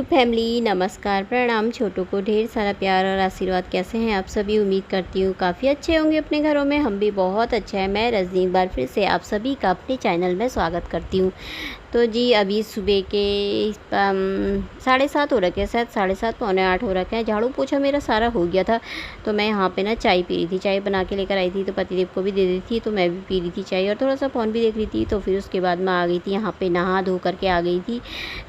Family नमस्कार प्रणाम। छोटों को ढेर सारा प्यार और आशीर्वाद। कैसे हैं आप सभी? उम्मीद करती हूँ काफ़ी अच्छे होंगे अपने घरों में। हम भी बहुत अच्छा है। मैं रजनी एक बार फिर से आप सभी का अपने चैनल में स्वागत करती हूँ। तो जी अभी सुबह के 7:30 हो रखे हैं, शायद 7:30 पौने 8 हो रखे हैं। झाड़ू पोछा मेरा सारा हो गया था। तो मैं यहाँ पे ना चाय पी रही थी। चाय बना के लेकर आई थी तो पतिदेव को भी दे दी थी, तो मैं भी पी रही थी चाय और थोड़ा सा फ़ोन भी देख रही थी। तो फिर उसके बाद मैं आ गई थी यहाँ पे, नहा धो करके आ गई थी,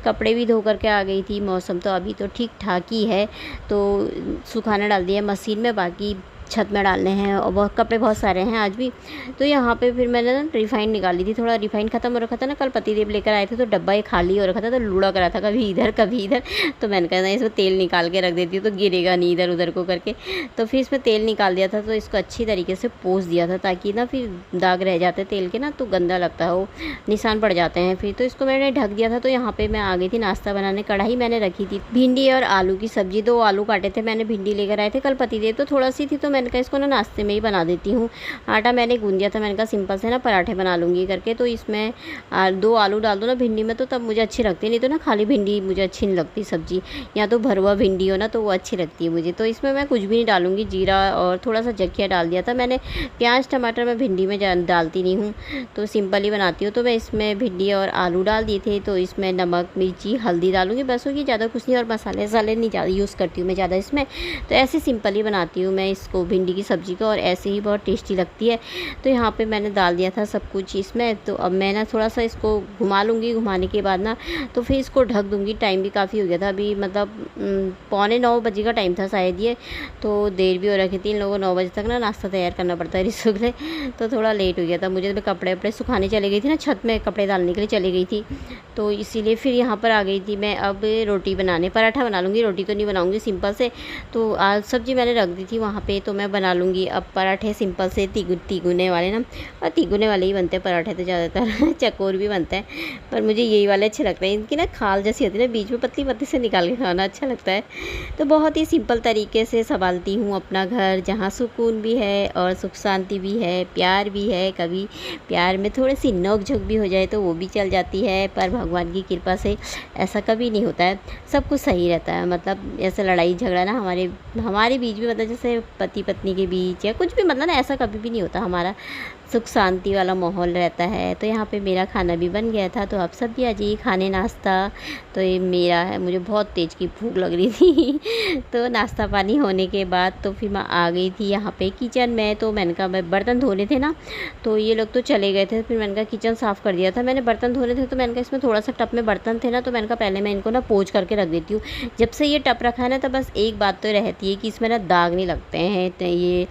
कपड़े भी धो करके आ गई थी। मौसम तो अभी तो ठीक ठाक ही है, तो सुखाने डाल दिया मशीन में, बाकी छत में डालने हैं और बहुत कपड़े बहुत सारे हैं आज भी। तो यहाँ पे फिर मैंने ना रिफ़ाइंड निकाली थी। थोड़ा रिफ़ाइंड ख़त्म हो रखा था ना, कल पतिदेव लेकर आए थे तो डब्बा ये खाली हो रखा था, तो लुढ़क रहा था कभी इधर कभी इधर। तो मैंने कहा ना इसमें तेल निकाल के रख देती हूँ तो गिरेगा नहीं इधर उधर को करके। तो फिर इसमें तेल निकाल दिया था, तो इसको अच्छी तरीके से पोंछ दिया था ताकि ना फिर दाग रह जाते तेल के ना, तो गंदा लगता है, वो निशान पड़ जाते हैं फिर। तो इसको मैंने ढक दिया था। तो यहाँ पर मैं आ गई थी नाश्ता बनाने। कढ़ाई मैंने रखी थी भिंडी और आलू की सब्ज़ी। 2 आलू काटे थे मैंने, भिंडी लेकर आए थे कल पतिदेव, तो थोड़ा सी थी तो मैंने कहा इसको ना नाश्ते में ही बना देती हूँ। आटा मैंने गूंद दिया था, मैंने कहा सिंपल से ना पराठे बना लूँगी करके। तो इसमें 2 आलू डाल दो ना भिंडी में, तो तब मुझे अच्छी लगती है, नहीं तो ना खाली भिंडी मुझे अच्छी नहीं लगती सब्ज़ी। या तो भरवा भिंडी हो ना तो वो अच्छी लगती है मुझे। तो इसमें मैं कुछ भी नहीं डालूँगी, जीरा और थोड़ा सा जखिया डाल दिया था मैंने। प्याज टमाटर मैं भिंडी में डालती नहीं हूँ, तो सिंपल ही बनाती हूँ। तो मैं इसमें भिंडी और आलू डाल दिए थे। तो इसमें नमक मिर्ची हल्दी डालूँगी, बस होगी, ज़्यादा कुछ नहीं। और मसाले वसाले नहीं ज़्यादा यूज़ करती हूँ मैं ज़्यादा इसमें। तो ऐसे सिंपल ही बनाती हूँ मैं इसको, भिंडी की सब्ज़ी को, और ऐसे ही बहुत टेस्टी लगती है। तो यहाँ पे मैंने डाल दिया था सब कुछ इसमें। तो अब मैं ना थोड़ा सा इसको घुमा लूँगी, घुमाने के बाद ना तो फिर इसको ढक दूँगी। टाइम भी काफ़ी हो गया था, अभी मतलब पौने 9 बजे का टाइम था शायद ये, तो देर भी हो रखी थी। इन लोगों को 9 बजे तक ना नाश्ता तैयार करना पड़ता है रिसु के लिए, तो थोड़ा लेट हो गया था मुझे। मैं कपड़े वपड़े सुखाने चली गई थी ना, छत में कपड़े डालने के लिए चली गई थी, तो इसीलिए फिर यहाँ पर आ गई थी मैं। अब रोटी बनाने, पराठा बना लूँगी, रोटी तो नहीं बनाऊँगी सिंपल से। तो आज सब्ज़ी मैंने रख दी थी वहाँ पे, तो मैं बना लूँगी अब पराठे सिंपल से, तिगुने वाले ना, और तिगुने वाले ही बनते हैं पराठे तो ज़्यादातर चकोर भी बनता है, पर मुझे यही वाले अच्छे लगते हैं। इनकी ना खाल जैसी होती है ना, बीच में पतली पतली से निकाल के खाना अच्छा लगता है। तो बहुत ही सिंपल तरीके से संभालती हूँ अपना घर, जहाँ सुकून भी है और सुख शांति भी है, प्यार भी है। कभी प्यार में थोड़ी सी नोक झोंक भी हो जाए तो वो भी चल जाती है, पर भगवान की कृपा से ऐसा कभी नहीं होता है, सब कुछ सही रहता है। मतलब ऐसे लड़ाई झगड़ा ना हमारे बीच में, मतलब जैसे पति पत्नी के बीच या कुछ भी, मतलब ना ऐसा कभी भी नहीं होता। हमारा सुख शांति वाला माहौल रहता है। तो यहाँ पे मेरा खाना भी बन गया था, तो आप सब भी आ जाइए खाने नाश्ता। तो ये मेरा है, मुझे बहुत तेज़ की भूख लग रही थी तो नाश्ता पानी होने के बाद तो फिर मैं आ गई थी यहाँ पे किचन में। तो मैंने कहा मैं बर्तन धोने थे ना, तो ये लोग तो चले गए थे, फिर मैंने कहा किचन साफ़ कर दिया था मैंने, बर्तन धोने थे। तो मैंने कहा इसमें थोड़ा सा टप में बर्तन थे ना, तो मैंने कहा पहले मैं इनको ना पोंछ करके रख देती हूँ। जब से ये टप रखा है ना, तो बस एक बात तो रहती है कि इसमें ना दाग नहीं लगते हैं। तो ये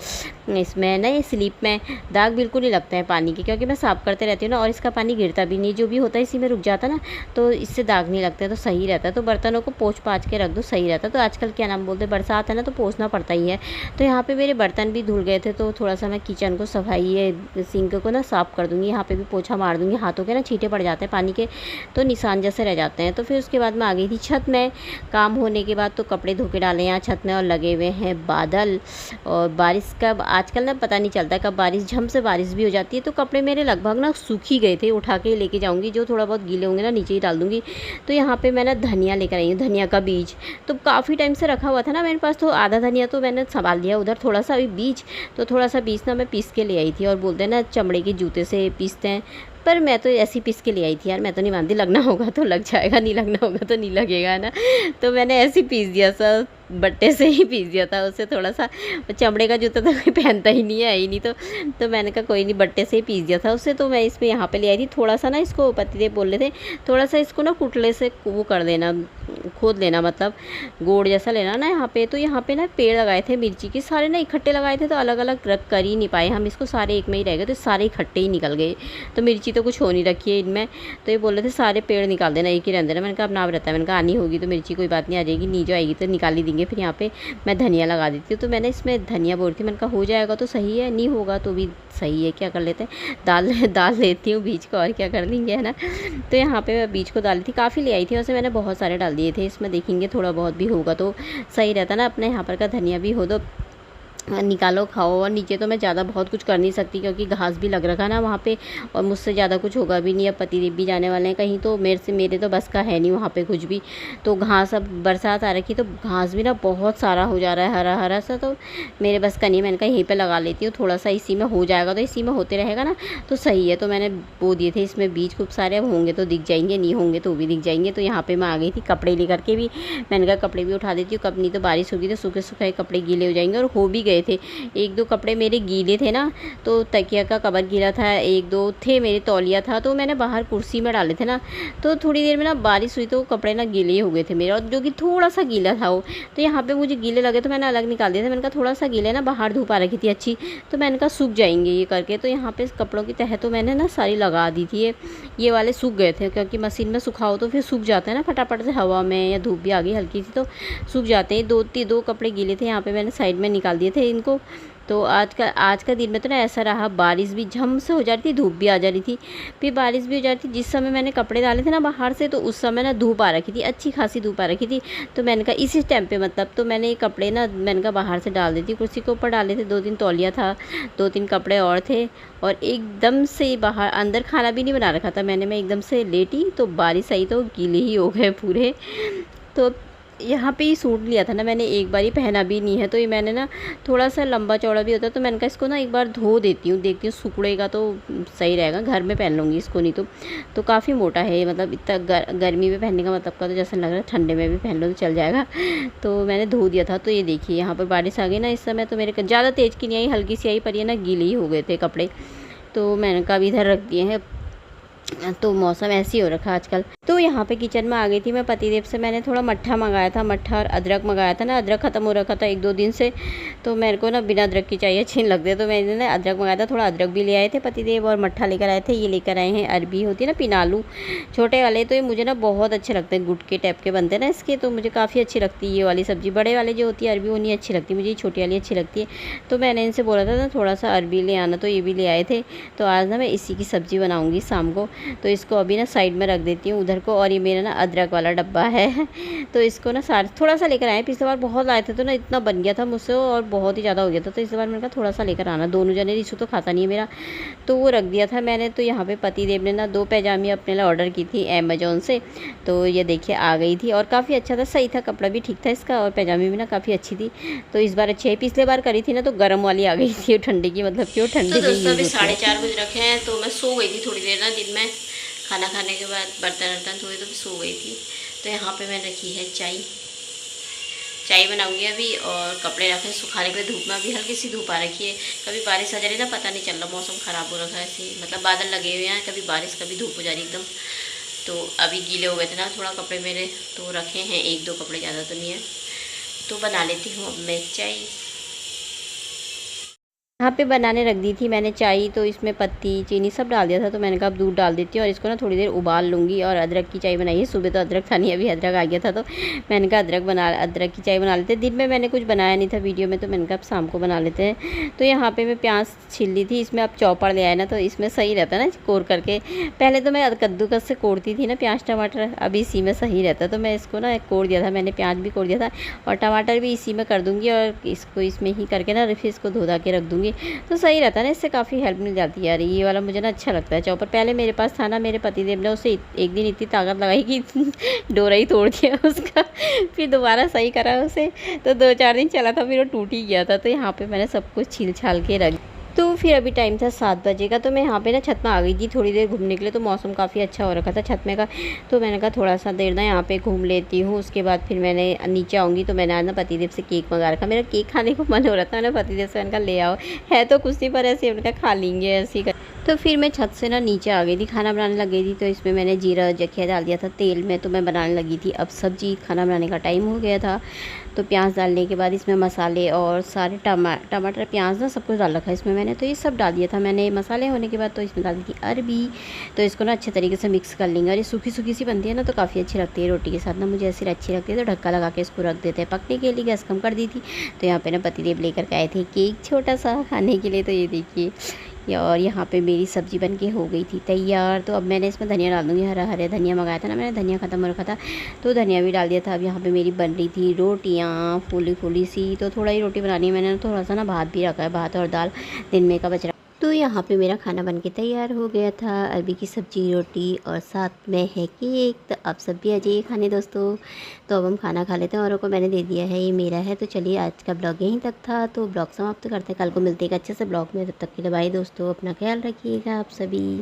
इसमें ना ये स्लिप में दाग बिल्कुल नहीं लगते हैं पानी के, क्योंकि मैं साफ़ करते रहती हूँ ना, और इसका पानी गिरता भी नहीं, जो भी होता है इसी में रुक जाता ना, तो इससे दाग नहीं लगते, तो सही रहता है। तो बर्तनों को पोंछ पाछ के रख दो, सही रहता है। तो आजकल क्या नाम बोलते, बरसात है ना, तो पोंछना पड़ता ही है। तो यहाँ पे मेरे बर्तन भी धुल गए थे, तो थोड़ा सा मैं किचन को सफाई है, सिंक को ना साफ़ कर दूँगी। यहाँ पर भी पोछा मार दूँगी, हाथों के ना छींटे पड़ जाते हैं पानी के, तो निशान जैसे रह जाते हैं। तो फिर उसके बाद मैं आ गई थी छत में। काम होने के बाद तो कपड़े धो के डाले यहाँ छत में, और लगे हुए हैं बादल। और बारिश का आजकल ना पता नहीं चलता कब बारिश, झम से बारिश भी हो जाती है। तो कपड़े मेरे लगभग ना सूख ही गए थे, उठा के लेके जाऊंगी, जो थोड़ा बहुत गीले होंगे ना नीचे ही डाल दूंगी। तो यहाँ पे मैं ना धनिया लेकर आई हूँ, धनिया का बीज। तो काफ़ी टाइम से रखा हुआ था ना मेरे पास, तो आधा धनिया तो मैंने संभाल लिया उधर, थोड़ा सा अभी बीज, तो थोड़ा सा बीज ना मैं पीस के ले आई थी। और बोलते हैं ना चमड़े के जूते से पीसते हैं, पर मैं तो ऐसी पीस के ले आई थी यार। मैं तो नहीं मानती, लगना होगा तो लग जाएगा, नहीं लगना होगा तो नहीं लगेगा, है ना। तो मैंने ऐसे पीस दिया सा, बट्टे से ही पीस दिया था उससे। थोड़ा सा चमड़े का जूता तो कोई पहनता ही नहीं है ही नहीं, तो मैंने कहा कोई नहीं, बट्टे से ही पीस दिया था उससे। तो मैं इसमें यहाँ पे ले आई थी। थोड़ा सा ना इसको पतिदेव बोल रहे थे, थोड़ा सा इसको ना कुटले से वो कर देना, खोद लेना, मतलब गोड़ जैसा लेना ना यहाँ पे। तो यहाँ पे ना पेड़ लगाए थे मिर्ची के, सारे ना इकट्ठे लगाए थे, तो अलग अलग रख कर ही नहीं पाए हम इसको, सारे एक में ही रह गए, तो सारे इकट्ठे ही निकल गए। तो मिर्ची तो कुछ हो नहीं रखी है इनमें, तो ये बोल रहे थे सारे पेड़ निकाल देना, एक ही रहने देना। मैंने कहा अब नाम रहता है, मैंने कहा आनी होगी तो मिर्ची कोई बात नहीं, आ जाएगी, नीचे आएगी तो निकाल ही देंगे। फिर यहाँ पे मैं धनिया लगा देती हूँ। तो मैंने इसमें धनिया बोल थी, मैंने कहा हो जाएगा तो सही है, नहीं होगा तो भी सही है, क्या कर लेते हैं, दाल लेती हूँ बीज को, और क्या कर लेंगे, है ना। तो यहाँ पे मैं बीज को डाली थी, काफ़ी ले आई थी, वैसे मैंने बहुत सारे डाल दिए थे। इसमें देखेंगे थोड़ा बहुत भी होगा तो सही रहता ना, अपने यहाँ पर का धनिया भी हो तो निकालो खाओ। और नीचे तो मैं ज़्यादा बहुत कुछ कर नहीं सकती क्योंकि घास भी लग रखा है ना वहाँ पे, और मुझसे ज़्यादा कुछ होगा भी नहीं। अब पतिदेव भी जाने वाले हैं कहीं, तो मेरे तो बस का है नहीं वहाँ पे कुछ भी। तो घास, अब बरसात आ रखी तो घास भी ना बहुत सारा हो जा रहा है, हरा हरा सा, तो मेरे बस का नहीं। मैंने कहा यहीं पर लगा लेती हूँ, थोड़ा सा इसी में हो जाएगा, तो इसी में होते रहेगा ना तो सही है। तो मैंने बो दिए थे इसमें बीज खूब सारे, अब होंगे तो दिख जाएंगे, नहीं होंगे तो भी दिख जाएंगे। तो यहाँ पर मैं आ गई थी कपड़े लेकर के भी। मैंने कहा कपड़े भी उठा देती हूँ, कब नहीं तो बारिश होगी तो सूखे सूखे कपड़े गीले हो जाएंगे। और हो भी गए थे, एक दो कपड़े मेरे गीले थे ना, तो तकिया का कवर गीला था, एक दो थे, मेरे तौलिया था, तो मैंने बाहर कुर्सी में डाले थे ना, तो थोड़ी देर में ना बारिश हुई तो वो कपड़े ना गीले हो गए थे मेरे, और जो कि थोड़ा सा गीला था वो, तो यहाँ पे मुझे गीले लगे तो मैंने अलग निकाल दिया था। मैंने कहा थोड़ा सा गीले ना, बाहर धूप आ रखी थी अच्छी, तो मैंने कहा सूख जाएंगे ये करके। तो यहाँ पे कपड़ों की तह तो मैंने ना सारी लगा दी थी, ये वाले सूख गए थे क्योंकि मशीन में सुखाओ तो फिर सूख जाते हैं ना फटाफट से, हवा में या धूप भी आ गई हल्की सी तो सूख जाते हैं। दो कपड़े गीले थे, यहाँ पे मैंने साइड में निकाल दिए थे इनको। तो आज का दिन में तो ना ऐसा रहा, बारिश भी झम से हो जा रही थी, धूप भी आ जा रही थी, फिर बारिश भी हो जा रही थी। जिस समय मैंने कपड़े डाले थे ना बाहर से, तो उस समय ना धूप आ रखी थी, अच्छी खासी धूप आ रखी थी। तो मैंने कहा इसी टाइम पे मतलब, तो मैंने ये कपड़े ना मैंने कहा बाहर से डाल देती, कुर्सी के ऊपर डाले थे, 2-3 तौलिया था, 2-3 कपड़े और थे, और एकदम से बाहर अंदर खाना भी नहीं बना रखा था मैंने, मैं एकदम से लेटी तो बारिश आई तो गीले ही हो गए पूरे। तो यहाँ पे ही सूट लिया था ना मैंने, एक बार ही पहना भी नहीं है, तो ये मैंने ना थोड़ा सा लंबा चौड़ा भी होता है, तो मैंने कहा इसको ना एक बार धो देती हूँ, देखती हूँ सूखेगा तो सही रहेगा, घर में पहन लूँगी इसको, नहीं तो काफ़ी मोटा है मतलब, इतना गर्मी में पहनने का मतलब का तो जैसा लग रहा है ठंडे में भी पहन लो तो चल जाएगा। तो मैंने धो दिया था। तो ये देखिए यहाँ पर बारिश आ गई ना इस समय, तो मेरे ज़्यादा तेज़ की नहीं आई, हल्की सी आई, पर ये ना गीले ही हो गए थे कपड़े, तो मैंने कहा इधर रख दिए हैं। तो मौसम ऐसे ही हो रखा आजकल। तो यहाँ पे किचन में आ गई थी मैं, पतिदेव से मैंने थोड़ा मट्ठा मंगाया था, मट्ठा और अदरक मंगाया था ना, अदरक ख़त्म हो रखा था 1-2 दिन से, तो मेरे को ना बिना अदरक की चाहिए, अच्छी नहीं लगती, तो मैंने ना अदरक मंगाया था, थोड़ा अदरक भी ले आए थे पतिदेव, और मट्ठा लेकर आए थे। ये लेकर आए हैं अरबी, होती है ना पिनालू छोटे वाले, तो ये मुझे ना बहुत अच्छे लगते हैं, गुटके टाइप के बनते हैं ना इसके, तो मुझे काफ़ी अच्छी लगती है ये वाली सब्ज़ी। बड़े वाले जो होती है अरबी वो नहीं अच्छी लगती मुझे, छोटी वाली अच्छी लगती है। तो मैंने इनसे बोला था ना थोड़ा सा अरबी ले आना, तो ये भी ले आए थे। तो आज ना मैं इसी की सब्ज़ी बनाऊँगी शाम को, तो इसको अभी ना साइड में रख देती हूँ उधर को। और ये मेरा ना अदरक वाला डब्बा है, तो इसको ना थोड़ा सा लेकर आए, पिछले बार बहुत लाए थे तो ना इतना बन गया था मुझसे और बहुत ही ज़्यादा हो गया था, तो इस बार मैंने कहा थोड़ा सा लेकर आना, दोनों जने, रिशु तो खाता नहीं है मेरा, तो वो रख दिया था मैंने। तो यहाँ पे पतिदेव ने ना 2 पैजामी अपने लिए ऑर्डर की थी अमेजोन से, तो ये देखिए आ गई थी, और काफ़ी अच्छा था, सही था, कपड़ा भी ठीक था इसका, और पैजामी भी ना काफ़ी अच्छी थी। तो इस बार अच्छी है, पिछले बार करी थी ना तो गर्म वाली आ गई थी, ठंडी की मतलब क्यों ठंडी। तो दोस्तों अभी 4:30 बज रखे हैं, तो मैं सो गई थी थोड़ी देर ना, दिन में खाना खाने के बाद बर्तन वर्तन धोए तो सो गई थी। तो यहाँ पे मैंने रखी है चाय बनाऊंगी अभी, और कपड़े रखे सुखाने के लिए धूप में, अभी हल्की सी धूप आ रखी है, कभी बारिश आ जा रही है ना, पता नहीं चल रहा, मौसम ख़राब हो रखा है ऐसे, मतलब बादल लगे हुए हैं, कभी बारिश कभी धूप हो जा रही एकदम। तो अभी गीले हो गए थे ना थोड़ा कपड़े मेरे, तो रखे हैं 1-2 कपड़े, ज़्यादा तो नहीं है। तो बना लेती हूँ अब मैं चाय। यहाँ पे बनाने रख दी थी मैंने चाय, तो इसमें पत्ती चीनी सब डाल दिया था, तो मैंने कहा अब दूध डाल देती हूँ और इसको ना थोड़ी देर उबाल लूँगी। और अदरक की चाय बनाई है, सुबह तो अदरक था नहीं, अभी अदरक आ गया था, तो मैंने कहा अदरक की चाय बना लेते हैं। दिन में मैंने कुछ बनाया नहीं था वीडियो में, तो मैंने कहा अब शाम को बना लेते हैं। तो यहाँ पर मैं प्याज छील ली थी, इसमें अब चॉपर ले आए ना, तो इसमें सही रहता है ना कोर करके, पहले तो मैं कद्दूकस से कोड़ती थी ना प्याज टमाटर, अभी इसी में सही रहता, तो मैं इसको ना कोड़ दिया था मैंने, प्याज भी कोड़ दिया था और टमाटर भी इसी में कर दूँगी, और इसको इसमें ही करके ना फिर इसको धो धा के रख दूँगी, तो सही रहता है ना, इससे काफ़ी हेल्प मिल जाती है यार। ये वाला मुझे ना अच्छा लगता है चॉपर, पहले मेरे पास था ना, मेरे पतिदेव ने उसे एक दिन इतनी ताकत लगाई कि डोरा ही तोड़ दिया उसका, फिर दोबारा सही करा उसे, तो 2-4 दिन चला था, फिर वो टूट ही गया था। तो यहाँ पे मैंने सब कुछ छील छाल के रख, तो फिर अभी टाइम था 7 बजे का, तो मैं यहाँ पे ना छत में आ गई थी थोड़ी देर घूमने के लिए, तो मौसम काफ़ी अच्छा हो रखा था छत में का, तो मैंने कहा थोड़ा सा देर ना यहाँ पे घूम लेती हूँ, उसके बाद फिर मैंने नीचे आऊँगी। तो मैंने आज ना पतिदेव से केक मंगा रखा, मेरा केक खाने को मन हो रहा था, मैंने पतिदेव से मैंने कहा ले आओ, है तो कुछ नहीं पर ऐसे उनका खा लेंगे ऐसे ही। तो फिर मैं छत से ना नीचे आ गई थी, खाना बनाने लग गई थी, तो इसमें मैंने जीरा जखिया डाल दिया था तेल में, तो मैं बनाने लगी थी अब सब्जी, खाना बनाने का टाइम हो गया था। तो प्याज डालने के बाद इसमें मसाले और सारे टमाटर प्याज ना सब कुछ डाल रखा है इसमें मैंने, तो ये सब डाल दिया था मैंने। मसाले होने के बाद तो इसमें डाल दी थी अरबी, तो इसको ना अच्छे तरीके से मिक्स कर लेंगे, और ये सूखी सूखी सी बनती है ना, तो काफ़ी अच्छी लगती है रोटी के साथ ना, मुझे ऐसी अच्छी लगती है। तो ढक्का लगा के इसको रख देते हैं पकने के लिए, गैस कम कर दी थी। तो यहाँ पे ना पतिदेव लेकर के आए थे केक छोटा सा खाने के लिए, तो ये देखिए और यहाँ पे मेरी सब्ज़ी बन के हो गई थी तैयार। तो अब मैंने इसमें धनिया डाल दूँगी, हरा हरा धनिया मंगाया था ना मैंने, धनिया ख़त्म हो रखा था तो धनिया भी डाल दिया था। अब यहाँ पे मेरी बन रही थी रोटियाँ फूली फूली सी, तो थोड़ा ही रोटी बनानी है मैंने, थोड़ा सा ना भात भी रखा है, भात और दाल दिन में का बच रहा। तो यहाँ पे मेरा खाना बन के तैयार हो गया था, अरबी की सब्ज़ी रोटी और साथ में है केक। तो आप सब भी आ जाइए खाने दोस्तों। तो अब हम खाना खा लेते हैं, औरों को मैंने दे दिया है, ये मेरा है। तो चलिए आज का ब्लॉग यहीं तक था, तो ब्लॉग समाप्त करते हैं, कल को मिलते हैं एक अच्छे से ब्लॉग में। तब तक के लिए बाय दोस्तों, अपना ख्याल रखिएगा आप सभी।